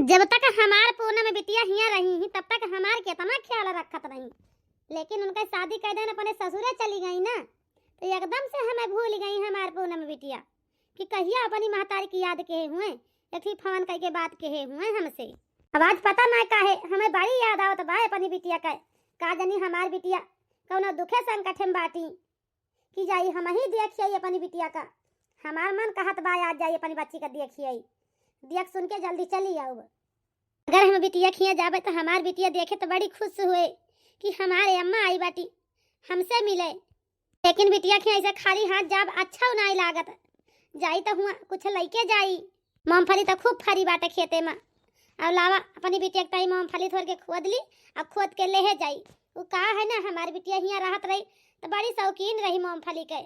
जब तक हमार पूनम बिटिया हियां रही तब तक हमार कितना ख्याल रखत रही, लेकिन उनका शादी कर देन अपने ससुरे चली गई ना, तो एकदम से हमें भूल गई हमार पूनम बिटिया कि कहिया अपनी महतारी की याद कहे हुए, एक फोन करके बात कहे हुए हमसे। अब आज पता ना काहे हमें बड़ी याद आवत बा अपनी बिटिया का जानी हमार बिटिया कौनो दुखे संकट में बाटी कि जाई हम ही देखिए अपनी बिटिया का। हमार मन कहत बा आज जाई अपनी बच्ची का देखिए, देख सुन के जल्दी चली आओ। अगर हम बिटिया खिया जाबे तो हमार बिटिया देखे तो बड़ी खुश हुए कि हमारे अम्मा आई बाटी हमसे मिले, लेकिन बिटिया खिया ऐसे खाली हाथ जाब अच्छा नहीं लागत। जाई तो हुआ कुछ लइके जाई, मूंगफली तो खूब फरी बाटे खेते में। अब लावा अपनी बिटिया के मूंगफली थोड़ के खोद ली और खोद के ले जाई। वो कहा है ना हमारी बिटिया हियाँ रहत रही तो बड़ी शौकीन रही मूंगफली के,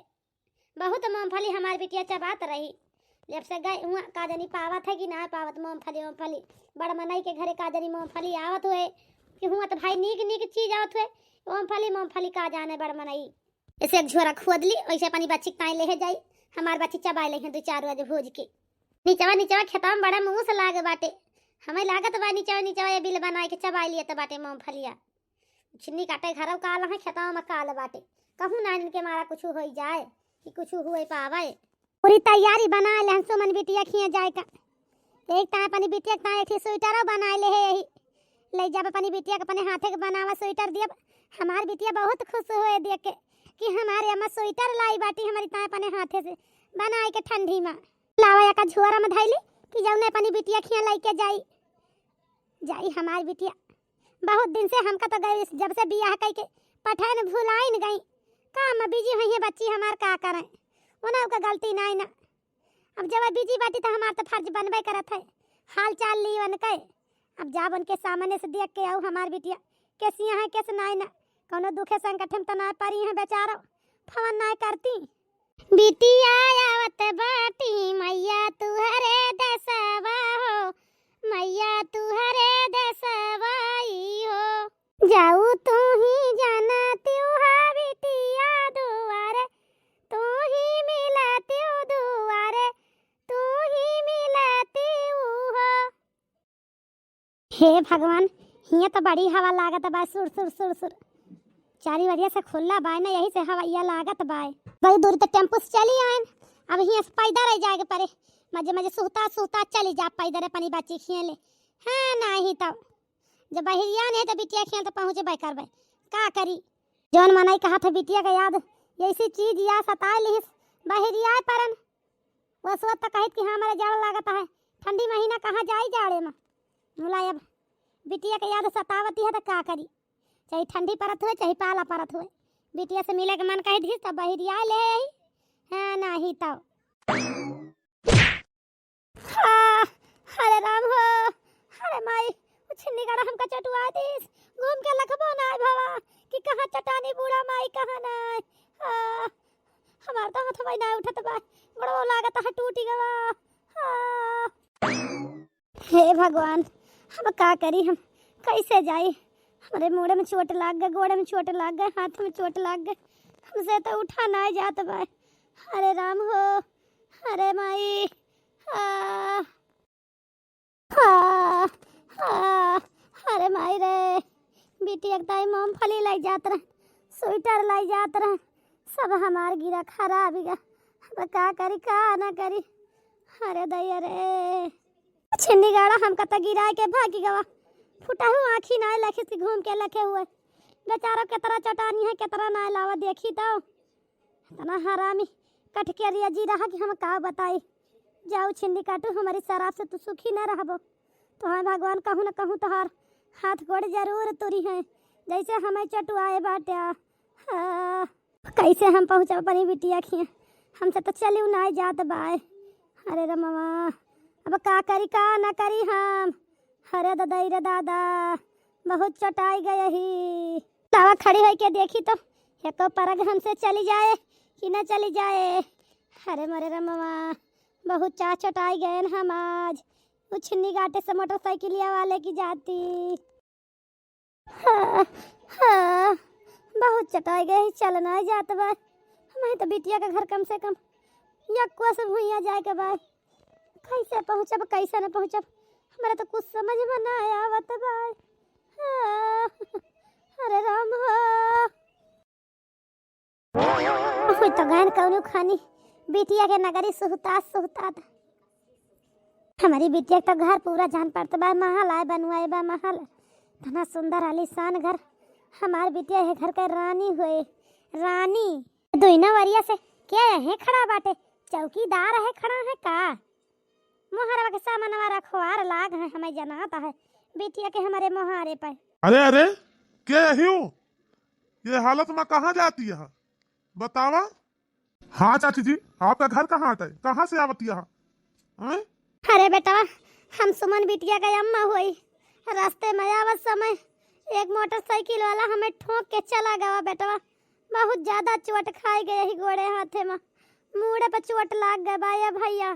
बहुत मूंगफली हमारी बिटिया चबात रही। जब से गए हुआ का जानी पावत है कि ना पावत मूंगफली बड़ मनई के घरे का जानी मूंगफली आवत हुए कि हुआ तो भाई नीक चीज आवत हुए मूंगफली का जाने बड़ मनई। ऐसे एक झोरा खोद ली वैसे अपनी बच्ची ताई ले जाई, हमार बच्ची चबा ले दो चार बजे भोज के। नीचवा खेतवा में बड़ा मुँह से लागे बाटे, हमें लागत बा नीचवा ये बिल बनाए के चबा लिए तो बाटे मूंगफलिया। छिन्नी काटे घर काल है खेतवा में काल बाटे, कहूँ ना इनके मारा कुछ हो जाए कि कुछ हुए पावे। पूरी तैयारी बना ले सुमन बिटिया खिया जाए का। एक ता अपनी बिटिया का एक स्वेटर बना ले है, यही ले जब अपनी बिटिया के अपने हाथे के बनावा स्वेटर दिया। हमार बिटिया बहुत खुश हुए देख के कि हमारे अम्मा स्वेटर लाई बाटी हमारी ता अपने हाथे से बनाए के ठंडी में लावा का झोरा में धैली कि जौने अपनी बिटिया खिया लेके जाई हमारी बिटिया। बहुत दिन से हमका तो गई जब से बियाह कई के पठान भुलाई न गई काम बिजी हुई है बच्ची हमार का करें उन्हें का गलती नहीं ना। अब जब बिजी बाटी तो हमार तो फर्ज बनबे करत है हाल चाल ली वन के। अब जब उनके सामने से देख के आऊ हमार बिटिया कैसी है कैसे नहीं ना, कोनो दुखे संकट में तो ना परी है बेचारा फोन नहीं करती। बिटिया आवत बाटी मैया तुहरे दसवा हो, मैया तुहरे दसवाई हो। जाऊ तू ही जाना त्योहा बिटिया दुआरे, तू ही मिलती दुआरे, तू ही मिलती हो। हे भगवान हिया तो बड़ी हवा लागत बा सुर सुर सुर सुर, चारी वजह से खुला बाय ना यही से हवाइया लागत बाय। बड़ी दूर तक टेम्पो से चली आए, अब हिया से पैदल रह जाएगा परे मजे सुता चली जा पैदल अपनी बच्ची खिए ले। हाँ नहीं तब जब बहिरिया नहीं तो बिटिया खिया तो पहुँचे बाय करबे का करी। जौन मनाई कहा था बिटिया का याद ऐसी चीज या सता लिहिस बहिरिया परन बस वक्त कहित कि हमारे जाड़ लागत है ठंडी महीना कहाँ जाई जाड़े में मुलायब बिटिया का याद सतावती है तो का करी, चाहे ठंडी परत हुए चाहे पाला परत हुए बिटिया से मिले के मन कह दी तब बहिरिया ले आई। हाँ नहीं तब अरे राम हो, अरे माई छिन्नी गड़ा हमका चटुआ दिस घूम के लखबो ना भवा कि कहाँ चटानी बूढ़ा माई कहाँ ना। हमार तो हाथ भाई ना उठत बा बड़ो लागत है टूटी गवा। हे भगवान हम का करी, हम कैसे जाई, हमारे मुड़े में चोट लाग गए, गोड़े में चोट लाग गए, हाथ में चोट लाग गए, हमसे तो उठा ना जात बा। अरे राम हो, अरे माई अरे माई रे बेटी एक दाई मूंगफली लाई जात रहे स्वेटर लाई जात रहे सब हमार गिरा खराब गया। अब का करी का ना करी। अरे दैया रे छिन्नी गाड़ा हमका तो गिरा के भागी गवा, फुटा हुआ आँखी ना लखे से घूम के लखे हुए बेचारा कितना चटानी है कितना ना लावा देखी तो इतना हरामी कट के रिया जी रहा कि हम का बताई। जाओ छिन्नी काटू हमारी शराब से तू सुखी न रहबो तो हाँ भगवान कहूँ न कहूँ तोहार हाथ गोड़ जरूर तुरी है जैसे हमें चटुआए बाटे। कैसे हम पहुँचा अपनी बिटिया खिया, हमसे तो चली ना जात बाय। अरे रे मामा अब का करी का ना करी हम। अरे दादा रे दादा बहुत चटाई गए ही लावा खड़ी हो के देखी तो एक परग हमसे चली जाए कि न चली जाए। अरे मरे रे मामा बहुत चा चटाई गए हम आज उछन्नी गाटे से मोटरसाइकिलिया वाले की जाती। हाँ, बहुत चटाई गए चलना जात बा। हमें तो बिटिया का घर कम से कम यक्वा से भुइया जाए के बाद कैसे पहुँचब कैसे न पहुँचब। हमारा तो कुछ समझ में ना आवत बा। अरे राम हो तो गहन कौनो खानी बिटिया के नगरी सुहतात हमारी बिटिया तो घर पूरा जान पड़ता बा। महल आए बनवाए बा महल इतना सुंदर आलीशान घर। हमार बिटिया है घर का रानी हुए रानी। दोइना वरिया से क्या है खड़ा बाटे चौकीदार है खड़ा है का मोहरवा के सामनवा रखवार लाग है हमें जनाता है बिटिया के हमारे मोहारे पर। अरे अरे क्या यही हो? ये हालत में कहाँ जाती है बतावा। हाँ चाची जी, आपका घर कहाँ है? कहाँ से आवती है? अरे बेटा हम सुमन बिटिया का अम्मा हुई। रास्ते में आवत समय एक मोटरसाइकिल वाला हमें ठोक के चला गया बेटा। बहुत ज्यादा चोट खाई गए ही गोड़े हाथे में मुड़े पे चोट लाग गए बाया भैया।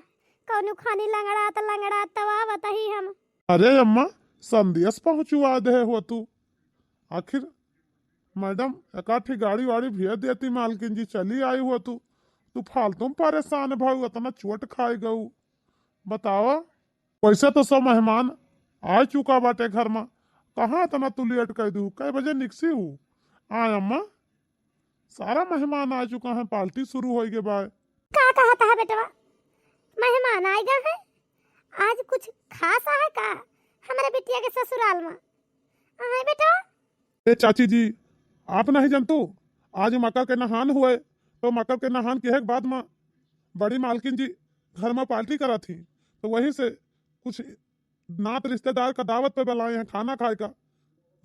कौनु खानी लंगड़ा तवा बताही हम। अरे अम्मा संदेश पहुँचवा दे हो तू। आखिर मैडम एकाठी गाड़ी वाड़ी भेज देती मालकिन जी चली आई हो तू फालतू परेशान भाऊ इतना चोट खाई गऊ बतावा। वैसे तो सब मेहमान आ चुका बाटे घर में कहाँ इतना तू लेट कर दू कई बजे निकसी हूँ। आय अम्मा सारा मेहमान आ चुका है पार्टी शुरू हो गए बाय। का कहता है बेटा मेहमान आएगा है आज कुछ खास है का हमारे बिटिया के ससुराल में आए बेटा। ए चाची जी आप नहीं जानतो आज मकर के नहान हुए तो मकर के नहान के बाद में बड़ी मालकिन जी घर में पार्टी करा थी तो वहीं से कुछ नात रिश्तेदार का दावत पे बुलाए हैं खाना खाए का।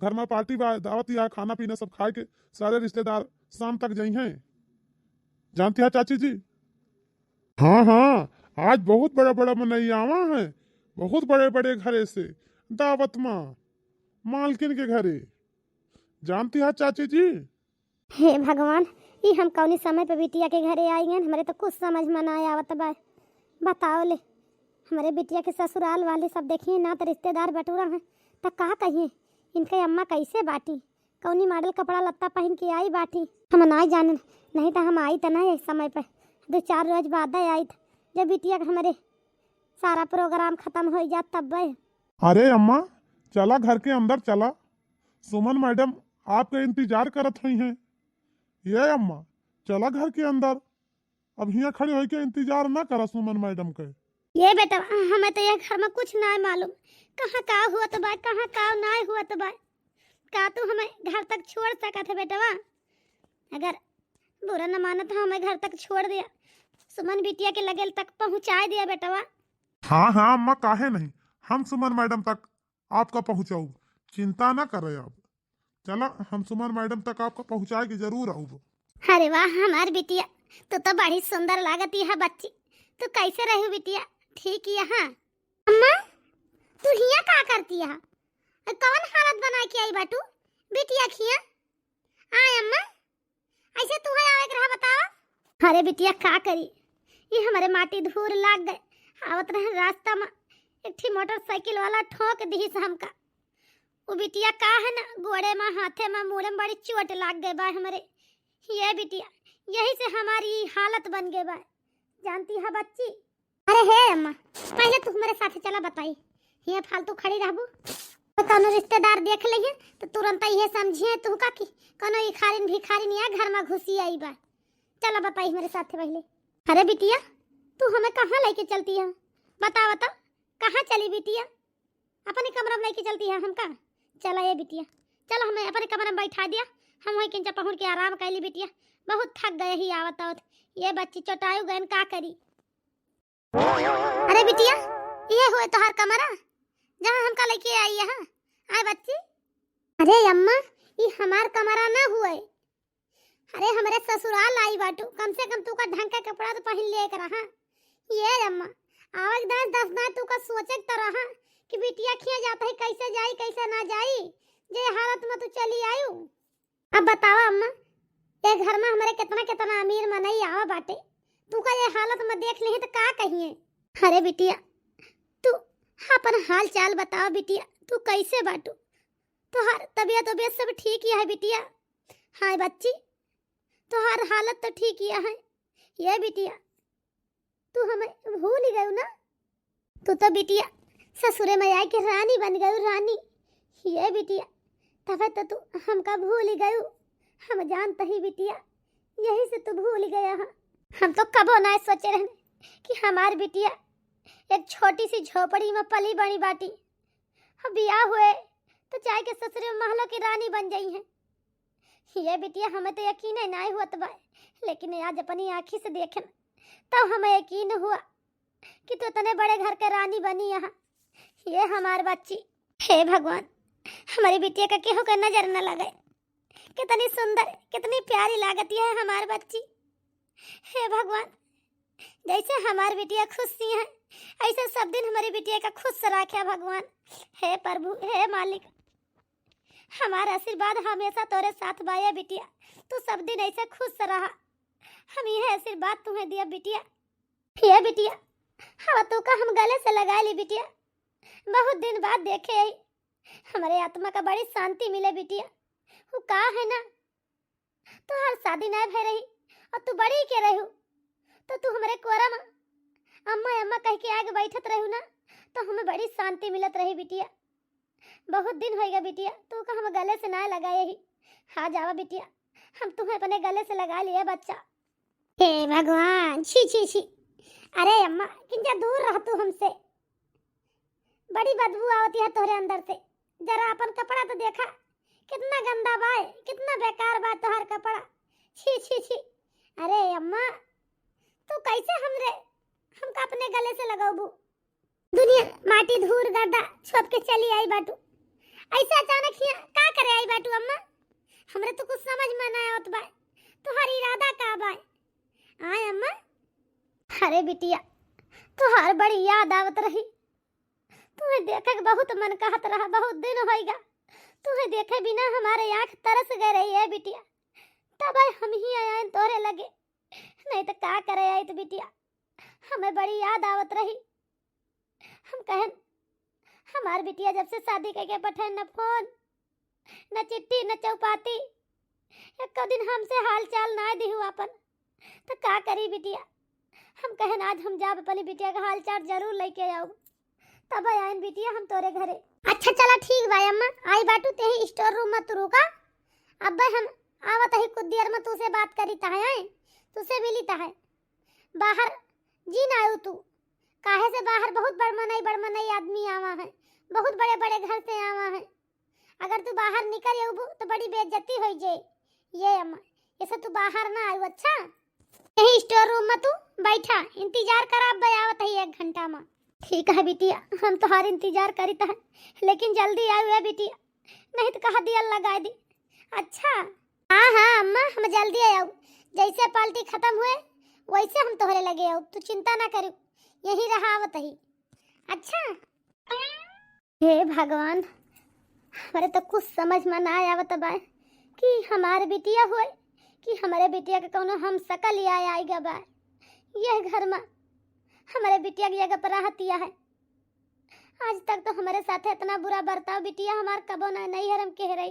घर में पार्टी दावत या खाना पीना सब खाए के सारे रिश्तेदार शाम तक जाई हैं जानती है चाची जी। हाँ हाँ आज बहुत बड़ा बड़ा मनैयावा है बहुत बड़े बड़े घरे से दावत में मालकिन के घरे जानती है चाची जी। हे भगवान ये हम कौनी समय पे बिटिया के घरे आई हैं हमारे तो कुछ समझ में ना आवत बा। बताओ ले हमारे बिटिया के ससुराल वाले सब देखिए ना तो रिश्तेदार बटूरा हैं तो कहा कहिए इनके अम्मा कैसे बाटी कौनी मॉडल कपड़ा लत्ता पहन के आई बाटी हम ना जाने नहीं तो हम आई तो नहीं इस समय पर 2-4 रोज बाद आई जब बिटिया का हमारे सारा प्रोग्राम खत्म हो जात तब। अरे अम्मा चला घर के अंदर चला सुमन मैडम आपका इंतजार करत हुई हैं। ये अम्मा चला घर के अंदर अब यहाँ खड़े होके इंतजार ना करा सुमन मैडम के। ये बेटा हमें तो ये घर में कुछ ना मालूम कहाँ का हुआ तो बा कहाँ का ना हुआ तो बा का तू हमें घर तक छोड़ सका थे बेटा। अगर बुरा न माना तो हमें घर तक छोड़ दिया सुमन बिटिया के लगेल तक पहुँचा दिया बेटा। हाँ हाँ अम्मा काहे नहीं हम सुमन मैडम तक आपका पहुँचाऊ चिंता ना करे अब चला हम सुमन मैडम तक आपका पहुँचाएगी जरूर आऊँ। अरे वाह हमार बिटिया तू तो बड़ी सुंदर लागती है बच्ची तू कैसे रही बिटिया ठीक यहाँ। अम्मा तू हिया का करती है कौन हालत बना के आई बाटू बिटिया खिया आय अम्मा ऐसे तू है आवे रहा बताओ। अरे बिटिया का करी ये हमारे माटी धूल लाग गए आवत रहे रास्ता में एक थी मोटरसाइकिल वाला ठोक दी हमका वो बिटिया का है ना गोड़े में हाथे में मुड़े में बड़ी चोट लाग गए बा हमारे ये बिटिया यही से हमारी हालत बन गए बा जानती है बच्ची। अरे हे अम्मा पहले तू मेरे साथ चला बताई ये फालतू खड़ी रहबू तो कौनो रिश्तेदार देख लिए तो तुरंत ये समझिए तू का कि कौनो भिखारिन या घर में घुसी आई बा चला बताई मेरे साथ पहले। अरे बिटिया तू हमें कहाँ लेके चलती है बता बता कहाँ चली बिटिया अपने कमरा में लेके चलती है हम कहाँ चला ये बिटिया चलो हमें अपने कमरे में बैठा दिया हम वहीं किंचा पहुँच के आराम कर ली बिटिया बहुत थक गए ही आवत आवत ये बच्ची चोटायु गए का करी। अरे बिटिया ये हुए तो हर कमरा जहाँ हमका लेके आई है आए बच्ची। अरे अम्मा ये हमार कमरा ना हुए अरे हमारे ससुराल आई बाटू कम से कम तू का ढंग का कपड़ा तो पहन ले कर रहा ये अम्मा आवक 10 ना तू का सोचे तो रहा कि बिटिया खिया जाता है कैसे जाई कैसे ना जाई जे हालत में तू चली आयु। अब बताओ अम्मा ये घर में हमारे कितना कितना अमीर मनई आवा बाटे तू का ये हालत में देख ले तो का कहिए। अरे बिटिया तू अपन हाल चाल बताओ बिटिया तू कैसे बाटू तो हर तबीयत सब ठीक ही है बिटिया। हाँ बच्ची तो हर हालत तो ठीक ही है ये बिटिया तू हमें भूल ही गई ना तू तो बिटिया ससुरे में आई के रानी बन गई रानी। ये बिटिया तब तो तू हमका भूल ही गयू। हम जानते ही बिटिया यही से तू भूल गया। हम तो कबो ना सोचे रहने कि हमार बिटिया एक छोटी सी झोपड़ी में पली बड़ी बाटी, अब बियाह हुए तो चाहे के ससुरे महलों की रानी बन गई है। ये बिटिया हमें तो यकीन ही नहीं हुआ बा, लेकिन आज अपनी आँखी से देखे तब हमें यकीन हुआ कि तू इतने बड़े घर के रानी बनी यहाँ। ये हमार बच्ची, हे भगवान हमारी बिटिया का केहू का नजर न लगे। कितनी सुंदर कितनी प्यारी लागती है हमार बच्ची। हे भगवान जैसे हमारी बिटिया खुश सी है ऐसे सब दिन हमारी बिटिया का खुश रखे भगवान। हे प्रभु हे मालिक, हमारा आशीर्वाद हमेशा तोरे साथ बाया बिटिया। तू सब दिन ऐसे खुश रहा, हम यह आशीर्वाद तुम्हें दिया बिटिया। ये बिटिया हवा तू का हम गले से लगा ली बिटिया। बहुत दिन बाद देखे आई, हमारे आत्मा का बड़ी शांति मिले बिटिया। वो का है ना तो हर शादी नहीं भय रही और तू बड़ी के रहू तो तू हमारे कोरा में अम्मा अम्मा कह के आगे बैठत रहू ना तो हमें बड़ी शांति मिलत रही बिटिया। बहुत दिन हो गया बिटिया तू का हम गले से ना लगाए ही। हाँ जावा बिटिया हम तुम्हें अपने गले से लगा लिए बच्चा। हे भगवान छी छी छी, अरे अम्मा किंजा दूर रह तू हमसे, बड़ी बदबू आवती है तोहरे अंदर से। जरा अपन कपड़ा तो देखा कितना गंदा बा, कितना बेकार बा तोहर कपड़ा। छी छी छी, अरे अम्मा तू कैसे हमका अपने गले से लगाबू। दुनिया माटी धूर गड्ढा छोप के चली आई बाटू, ऐसा अचानक ही का करे आई बाटू अम्मा। हमरे तो कुछ समझ में ना आवत बा तुम्हारी इरादा का बा। आय अम्मा, अरे बिटिया तुहार बड़ी याद आवत रही, तुम्हें देखे बहुत मन कहत रहा। बहुत दिन होएगा तुम्हें देखे बिना हमारे आँख तरस गए रही है बिटिया। तब हम ही आए तोरे लगे, नहीं तो क्या करे आई तो बिटिया हमें बड़ी याद आवत रही। हम कहें हमार बिटिया जब से शादी करके बैठे न फोन न चिट्ठी न चौपाती, एक दिन हमसे हाल चाल ना दी हुआ अपन तो का करी बिटिया। हम कहें आज हम जाब अपनी बिटिया का हाल चाल जरूर लेके आओ। तब आयन बिटिया हम तोरे घरे। अच्छा चला ठीक भाई अम्मा आई बाटू ते ही स्टोर रूम में तू रुका। अब हम आवत ही कुछ देर में तुसे बात करी ताहे तुसे मिली ताहे। बाहर जी ना आयो तू काहे से बाहर बहुत बड़मनाई आदमी आवा है, बहुत बड़े बड़े घर से आवा है। अगर तू बाहर निकल आऊ तो बड़ी बेइज्जती हो जाए। ये अम्मा ऐसे तू बाहर ना आयो। अच्छा यही स्टोर रूम में तू बैठा इंतजार कर, अब आवत है 1 घंटा में। ठीक है बिटिया हम तुम्हारा इंतजार करीता है, लेकिन जल्दी आयो है बिटिया नहीं तो कहा दिया लगा दी। अच्छा हाँ हाँ अम्मा हम जल्दी आयो, जैसे पार्टी खत्म हुए वैसे हम तोहरे लगे आओ, तू चिंता ना करो यही रहा आवत ही। अच्छा हे भगवान हमारे तो कुछ समझ में ना आवत बा कि हमारे बिटिया हुए कि हमारे बिटिया के कोनो हम सकल ही आएगा बा। यह घर में हमारे बिटिया की जगह पर रहतिया है। आज तक तो हमारे साथ इतना बुरा बर्ताव बिटिया हमार कबो नहीं हरम कह रही,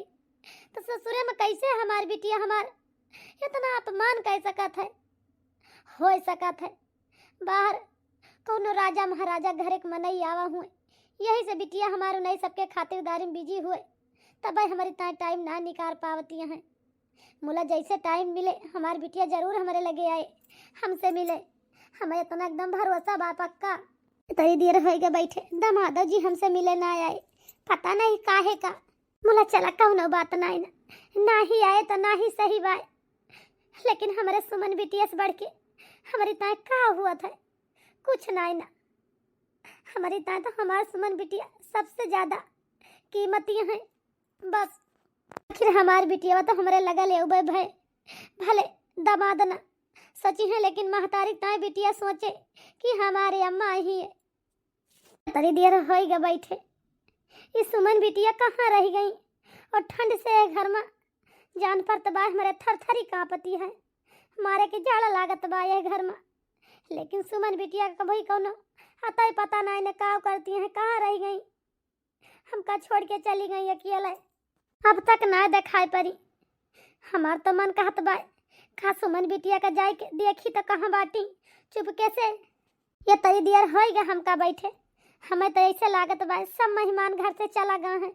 तो ससुरे में कैसे हमारी बिटिया हमार इतना अपमान कर सकत है, हो सकत है। बाहर कोनो राजा महाराजा घर एक मनई आवा हुए, यही से बिटिया हमारे नहीं सबके खातिरदारी में बिजी हुए, तब हमारी टाइम ना निकाल पावती हैं। मुला जैसे टाइम मिले हमारी बिटिया जरूर हमारे लगे आए, हमसे मिले। हमें इतना एकदम भरोसा बा पक्का। इतनी देर हो गए बैठे दमादो जी हमसे मिले ना आए, पता नहीं काहे का। मुला चला कौनो बात नहीं ना ही आए तो ना ही सही बात, लेकिन हमारे सुमन बिटिया से बढ़ के हमारी ताए का हुआ था कुछ नहीं ना। हमारी ताए तो हमारे सुमन बिटिया सबसे ज्यादा कीमती है बस। आखिर हमारी बिटिया तो हमारे लगा ले उबे भाई भले दमाद ना सची है, लेकिन महतारी ताए बिटिया सोचे कि हमारे अम्मा ही है। तरी देर हो गए बैठे, ये सुमन बिटिया कहाँ रह गई और ठंड से घर में जान पर तबाह मेरे थरथरी कांपती है, मारे के जाड़ा लागत बा ये घर में। लेकिन सुमन बिटिया का कभी कौनो आता ही पता नहीं न का करती हैं, कहाँ रह गई, हमका छोड़ के चली गई अकेले, अब तक ना दिखाई पड़ी। हमार तो मन कहत बा का सुमन बिटिया का जाए के देखी तो कहाँ बाटी चुपके से। ये तरी देर हो गया हमका बैठे, हमें तो ऐसे लागत बा सब मेहमान घर से चला गए हैं।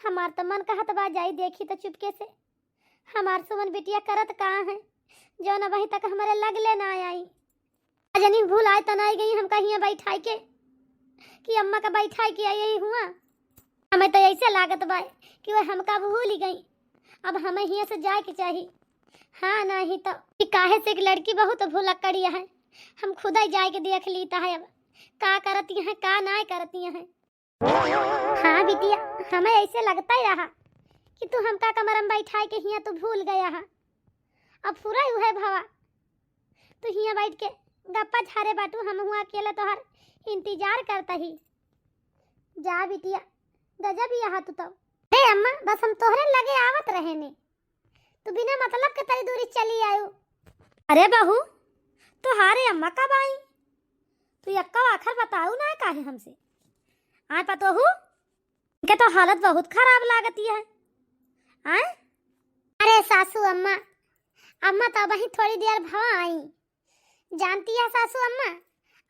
हमार तो मन कहत बा जाई देखी तो चुपके से हमार सुमन बिटिया करत कहाँ है जो न वही तक हमारे लगले ना आई। जनी भूल आए तो नहीं गई हमका हियाँ बैठाई के कि अम्मा का बैठाई के आई हुआ। हमें तो ऐसे लागत बा कि वह हमका भूल ही गई। अब हमें हियाँ से जाए के चाहिए। हाँ नहीं तो कि काहे से एक लड़की बहुत भूलक्कड़िया है। हम खुदा ही जाए के देख लीता है अब का करती हैं का ना करती हैं। हाँ बिटिया हमें ऐसे लगता ही रहा कि तू हमका कमरम बैठाए के हियाँ तू भूल गया है। अब पूरा ही है भवा तू हियाँ बैठ के गप्पा झारे बाटू हम हुआ अकेला तोहर इंतजार करता ही। जा बिटिया गजब ही यहाँ तो हे अम्मा बस हम तोहरे लगे आवत रहे ने तू बिना मतलब के तरी दूरी चली आयो। अरे बहू तुहारे अम्मा कब आई तू यक्का आखिर बताऊ ना काहे हमसे आए पतो हूँ के तो हालत बहुत खराब लागती है। आए अरे सासू अम्मा अम्मा तो वही थोड़ी देर भवा आई। जानती है सासू अम्मा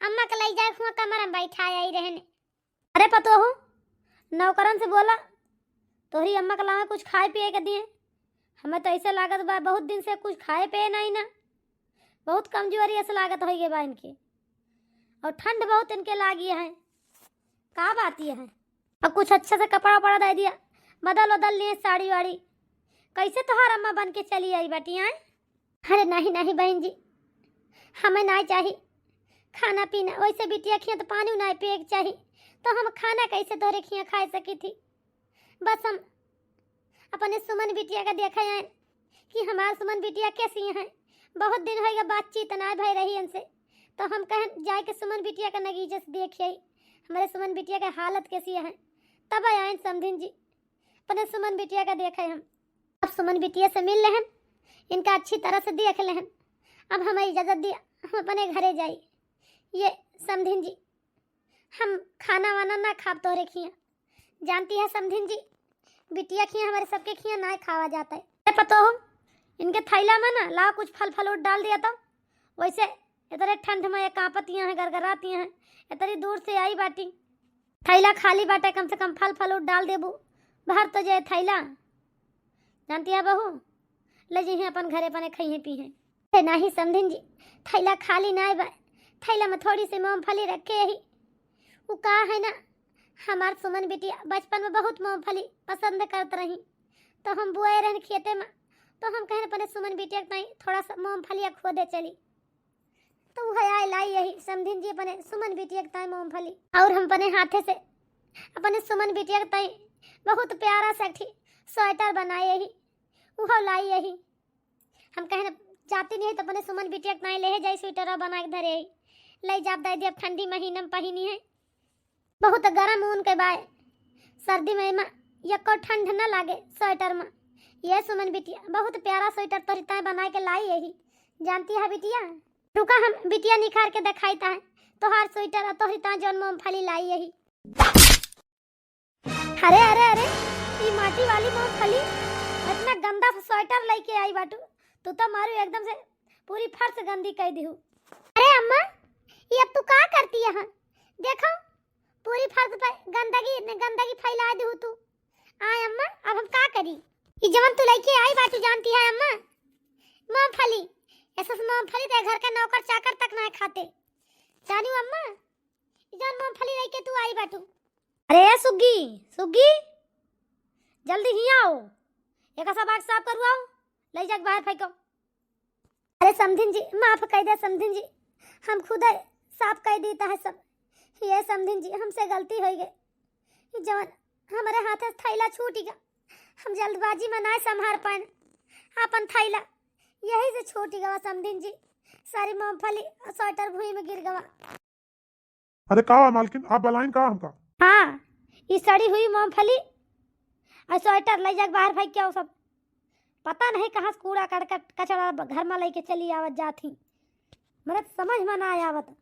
अम्मा के ले जाए हुआ कमरा में बैठा आई रहने। अरे पतो हूँ नौकरन से बोला तोहरी अम्मा के लावे कुछ खाए पिए के दिए। हमें तो ऐसे लागत बा बहुत दिन से कुछ खाए पिए नहीं ना बहुत कमजोरी ऐसे लागत हो गई बा इनके और ठंड बहुत इनके लागी है का बात ये है। अब कुछ अच्छा से कपड़ा वपड़ा दे दिया बदल उदल लिए साड़ी वाड़ी कैसे तोहार अम्मा बन के चली आई बेटी आए। अरे नहीं नहीं बहन जी हमें ना चाहिए खाना पीना वैसे बिटिया खिया तो पानी ना पिए के चाहिए तो हम खाना कैसे तोरे खिया खा सकी थी। बस हम अपने सुमन बिटिया का देखा है कि हमार सुमन बिटिया कैसी है। बहुत दिन होएगा बातचीत ना भई रही इनसे तो हम कहें जाए के सुमन बिटिया का नगीजे से देखिए हमारे सुमन बिटिया का हालत कैसी है। तब आए समधिन जी अपने सुमन बिटिया का देखा हम। अब सुमन बिटिया से मिल लेहन इनका अच्छी तरह से देख लेहन। अब हमें इजाज़त दिया हम अपने घरे जाई। ये समधिन जी हम खाना वाना ना खा तोरे खिया जानती है समधिन जी बिटिया खिया हमारे सबके खिया ना खावा जाता है। पता हो इनके थैला में ना ला कुछ फल फलूट डाल दिया तो वैसे इतने ठंड में ये कांपतियाँ हैं गरगराती हैं इतनी दूर से आई बाटी थैला खाली बाटे कम से कम फल फलूट डाल देबू बाहर तो जाए थैला जानती है बहू ले जी अपन घरे अपने खाइए पीए नहीं समधिन जी थैला खाली ना बा थैला में थोड़ी सी मूंगफली रखे ही वो कहा है ना हमार सुमन बिटिया बचपन में बहुत मूंगफली पसंद करते रही तो हम बुआए रहने खेते में तो हम कहें अपने सुमन बिटिया नहीं थोड़ा सा मूंगफलिया खो दे चली तो वह आए लाई यही समधिन जी अपने सुमन बिटिया के ताई मूंगफली और हम अपने हाथे से अपने सुमन बिटिया के ताई बहुत प्यारा सा स्वेटर बनाए यही वह लाई यही। हम कहें जाती नहीं है तो अपने सुमन बिटिया के ताई ले जाए स्वेटर बना के धरे यही ले जाप दे दिया ठंडी महीना में पहनी है बहुत गरम ऊन के बाय सर्दी में यको ठंड न लागे स्वेटर में। ये सुमन बिटिया बहुत प्यारा स्वेटर तो रिता बना के लाई यही जानती है बिटिया रुका हम बिटिया निखार के दिखाईता है तोहार स्वेटर तो रिता जौन मूंगफली लाई यही। अरे अरे अरे ये माटी वाली मूंगफली इतना गंदा स्वेटर लेके आई बाटू तू तो मारू एकदम से पूरी फर्श गंदी कर दी हूँ। अरे अम्मा ये अब तू क्या करती है देखो पूरी फर्श पर गंदगी फैला दी तू। आय अम्मा अब हम क्या करी ये जवन तू लेके आई बाटू जानती है अम्मा मूंगफली ऐसा मूंगफली ते घर के नौकर चाकर तक ना खाते जानी अम्मा जवन मूंगफली लेके तू आई बाटू। अरे सुग्गी सुग्गी जल्दी ही आओ एक ऐसा बाग साफ करवाओ ले जाके बाहर फेंको। अरे समधिन जी माफ कर दे समधिन जी हम खुद साफ कर देता है सब। ये समधिन जी हमसे गलती हो गई जवन हमारे हाथ से थैला छूट गया हम जल्दबाजी में ना संभाल पाए अपन थैला यही से छूट गया समधिन जी सारी मूंगफली स्वेटर भूमि में गिर गया। अरे का मालकिन आप बलाइन का हमका हाँ ये सड़ी हुई मूंगफली और स्वेटर ले जाके बाहर फेंक क्या सब पता नहीं कहाँ से कूड़ा करकट कचरा घर में लेके चली आवत जाती मेरे समझ में ना आवत।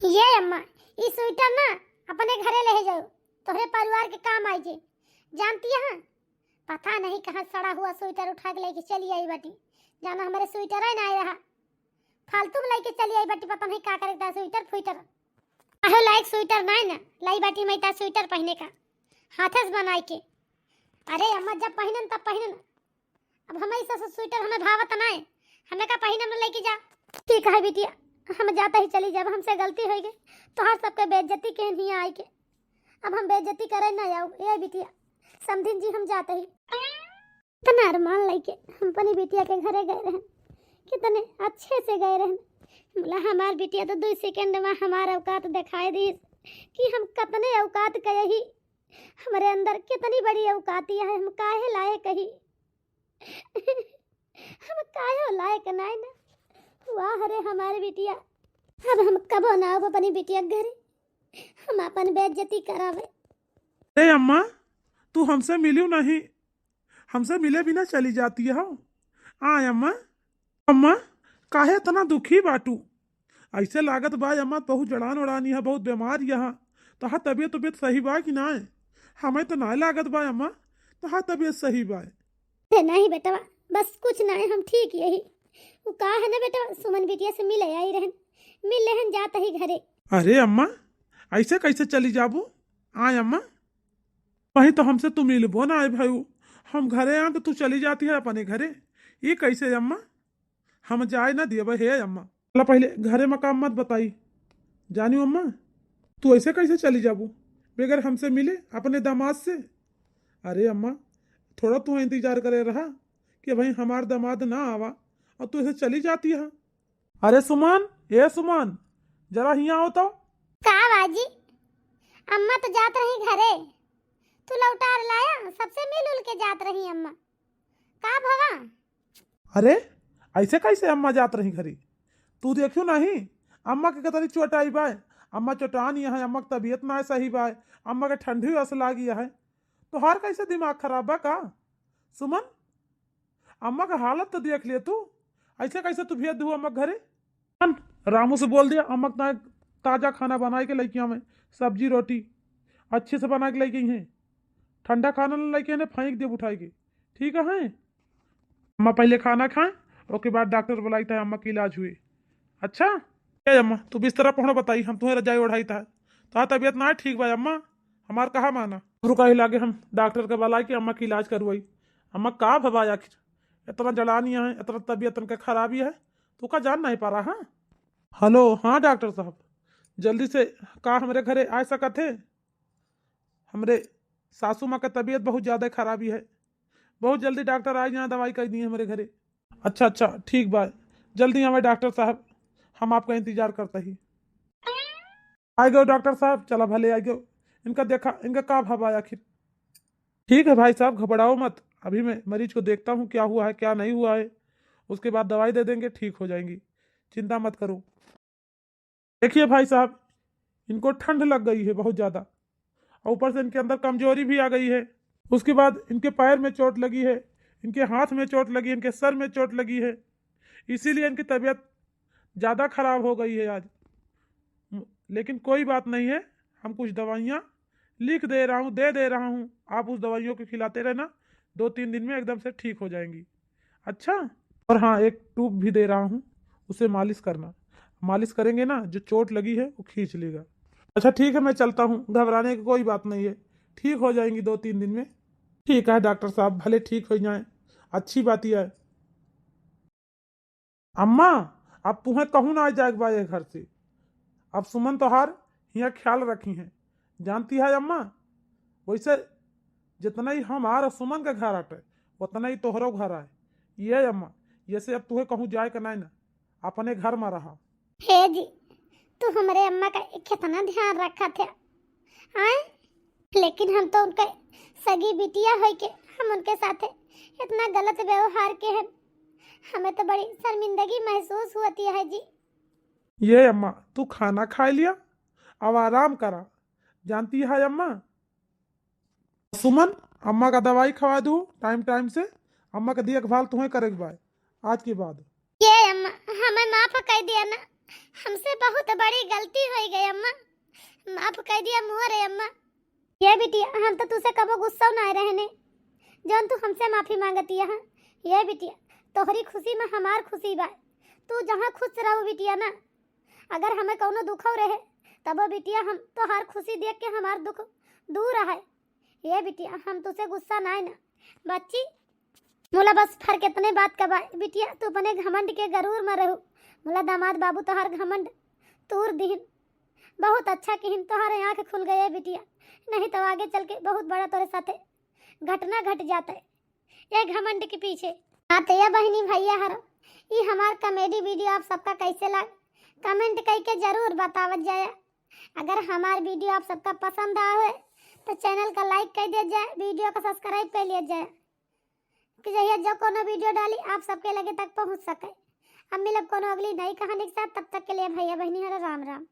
ये अम्मा ये स्वेटर ना अपने घरे ले जाओ तोहरे परिवार के काम आई जे जानती है पता नहीं कहाँ सड़ा हुआ स्वेटर उठा के लेके चली आई बाटी जाना हमारे स्वेटर ही ना रहा फालतू में लेके चली आई बाटी पता नहीं क्या करेगा स्वेटर फ्वेटर। आहो लाइक स्वेटर नहीं ना लाई बाटी में ता स्वेटर पहने का हाथे से बनाई के। अरे अम्मा जब पहनन तब पहनन, अब हमें ऐसा स्वेटर हमें भावत नहीं, हमें का पहनन में लेके जा। ठीक है बिटिया, हम जाता ही चली जब हमसे गलती हो गई तो हर सबके बेइज्जती के नहीं आई के, अब हम बेइज्जती करे ना आओ ये बिटिया समझिन जी। हम जाते ही इतना अरमान लेके हम अपनी बिटिया के घरे गए रहे, कितने अच्छे से गए रहे। बोला हमार बिटिया तो 2 सेकंड में हमारा औकात दिखाई दी कि हम कितने औकात कहे ही, हमारे अंदर कितनी बड़ी औकात है, हम काहे लायक ही हम काहे लायक नहीं ना। वाह रे हमारे बिटिया, अब हम कब ना अब अपनी बिटिया के घरे हम अपन बेइज्जती करावे। अरे अम्मा तू हमसे मिली नहीं, हमसे मिले बिना चली जाती है। आय अम्मा, अम्मा काहे इतना दुखी बाटू? ऐसे लागत बा अम्मा बहुत जड़ान उड़ानी है, बहुत बीमार यहाँ। तोहार तबीयत सही बा कि ना? हमें तो ना लागत बा अम्मा तोहार तबीयत सही बा। नहीं बेटा बस कुछ ना है, हम ठीक यही। वो कहा है ना बेटा सुमन बिटिया से मिले आई रहन, मिल रहन जाता ही घरे। अरे अम्मा ऐसे कैसे चली जाबू? आय अम्मा वही तो हमसे तू मिलबो ना आए भाई, हम घरे आ तो तू चली जाती है अपने घरे, ये कैसे अम्मा? हम जाए ना दिए हे अम्मा। चला पहले घरे मकाम मत बताई जानी अम्मा, तू ऐसे कैसे चली जाबू बगैर हमसे मिले अपने दामाद से? अरे अम्मा थोड़ा तू इंतजार करे रहा कि भाई हमार दामाद ना आवा और तू ऐसे चली जाती है। अरे सुमन, ये सुमन जरा यहाँ आओ तो। का बाजी अम्मा तो जात रही घरे, तू लौटार लाया सबसे मिल उल के जात रही अम्मा। का भवा? अरे ऐसे कैसे अम्मा जात रही घरी? तू देखियो नहीं अम्मा के कतरी चोट आई बाय, अम्मा चोटानी है, अम्मा की तबीयत ना सही बाय, अम्मा के ठंडी अस लागी है, तो हर कैसे दिमाग खराब बा का? सुमन अम्मा का हालत तो देख लिया तू, ऐसे कैसे तू भेज दू अम्मा घरे? रामू से बोल दिया अम्मा का ताजा खाना बना के लेके हमें, सब्जी रोटी अच्छे से बना के लेके हैं, ठंडा खाना ना लेके इन्हें फेंक दे उठाई के, ठीक है? अम्मा पहले खाना खाएं उसके बाद डॉक्टर बुलाई था अम्मा की इलाज हुई। अच्छा ए अम्मा तू बिस्तर पहुँच बताई, हम तुम्हें रजाई ओढ़ाई था, तो तबीयत ना ठीक भाई अम्मा, हमार कहा माना रुका ही लागे हम डॉक्टर के बुलाई के अम्मा की इलाज करवाई। अम्मा का भवाई आखिर इतना जलानी है, इतना तबीयत उनका खराबी है, तू का जान नहीं पा रहा? हाँ हेलो, हाँ डॉक्टर साहब जल्दी से का हमारे घरे आ सका थे? हमरे सासू माँ का तबीयत बहुत ज़्यादा खराबी है, बहुत जल्दी डॉक्टर आए यहाँ दवाई कर दी है हमारे घरे। अच्छा अच्छा ठीक बात, जल्दी हमें डॉक्टर साहब, हम आपका इंतजार करते ही। आ गए डॉक्टर साहब, चला भले आ गए, इनका देखा इनका का भाव आया आखिर? ठीक है भाई साहब घबराओ मत, अभी मैं मरीज को देखता हूँ क्या हुआ है क्या नहीं हुआ है, उसके बाद दवाई दे देंगे ठीक हो जाएंगी, चिंता मत करो। देखिए भाई साहब इनको ठंड लग गई है बहुत ज़्यादा, और ऊपर से इनके अंदर कमजोरी भी आ गई है, उसके बाद इनके पैर में चोट लगी है, इनके हाथ में चोट लगी है, इनके सर में चोट लगी है, इसीलिए इनकी तबीयत ज़्यादा खराब हो गई है आज। लेकिन कोई बात नहीं है, हम कुछ दवाइयाँ लिख दे रहा हूँ, दे रहा हूँ, आप उस दवाइयों को खिलाते रहना, 2-3 दिन में एकदम से ठीक हो जाएंगी। अच्छा और हाँ एक ट्यूब भी दे रहा हूँ, उसे मालिश करना, मालिश करेंगे ना जो चोट लगी है वो खींच लेगा। अच्छा ठीक है मैं चलता हूँ, घबराने की कोई बात नहीं है, ठीक हो जाएंगी 2-3 दिन में। ठीक है डॉक्टर साहब भले ठीक हो जाए, अच्छी बात यह है। अम्मा अब तुम्हें कहूँ ना आ जाए बाए घर से, अब सुमन तोहार यहाँ ख्याल रखी हैं, जानती है अम्मा, वैसे जितना ही हमारा सुमन का घर आटे उतना ही तोहरो घर आए, ये अम्मा जैसे अब तुम्हें कहूँ जाए का नहीं ना, अपने घर में रहा। हे जी तू हमारे अम्मा का कितना ध्यान रखा था हाँ, लेकिन हम तो उनके सगी बिटिया हो के हम उनके साथ इतना गलत व्यवहार के हैं, हमें तो बड़ी शर्मिंदगी महसूस होती है जी। ये अम्मा तू खाना खा लिया, अब आराम करा, जानती है अम्मा। सुमन अम्मा का दवाई खवा दूँ टाइम टाइम से, अम्मा का देखभाल तुम्हें करेगी भाई आज के बाद। ये अम्मा हमें माफ कर दिया ना, हमसे बहुत बड़ी गलती हो गई अम्मा, माफ कर दिया मोरे अम्मा। ये बिटिया हम तो तुझसे कबो गुस्सा ना रहने, जौन तू हमसे माफी मांगती है। ये बिटिया तोहरी खुशी में हमार खुशी बा, तू जहाँ खुश रहो बिटिया ना, अगर हमें कोनो दुख रहे तब बिटिया हम तो हर खुशी देख के हमार दुख दूर है। ये बिटिया हम तुझसे गुस्सा ना है ना बच्ची, मोला बस फर्क इतने बात का बा बिटिया, तू अपने घमंड के गरूर में रहू। मोला दामाद बाबू तो हर घमंड तूर दीन, बहुत अच्छा किहिन, तोहरे आँख खुल गए बिटिया, नहीं तो आगे चल के बहुत बड़ा तोरे साथे घटना घट जाता है ये घमंड के पीछे। हाँ तो ये बहनी भैया हर ये हमार कॉमेडी वीडियो आप सबका कैसे लग कमेंट करके जरूर बतावत जाए। अगर हमार वीडियो आप सबका पसंद आए तो चैनल का लाइक कर दिया जाए, वीडियो का सब्सक्राइब कर लिया जाए कि जहिया जो कोनो वीडियो डाली आप सबके लगे तक पहुंच सके। अब मिलब कोनो अगली नई कहानी के साथ, तब तक के लिए भैया बहनी हर राम राम।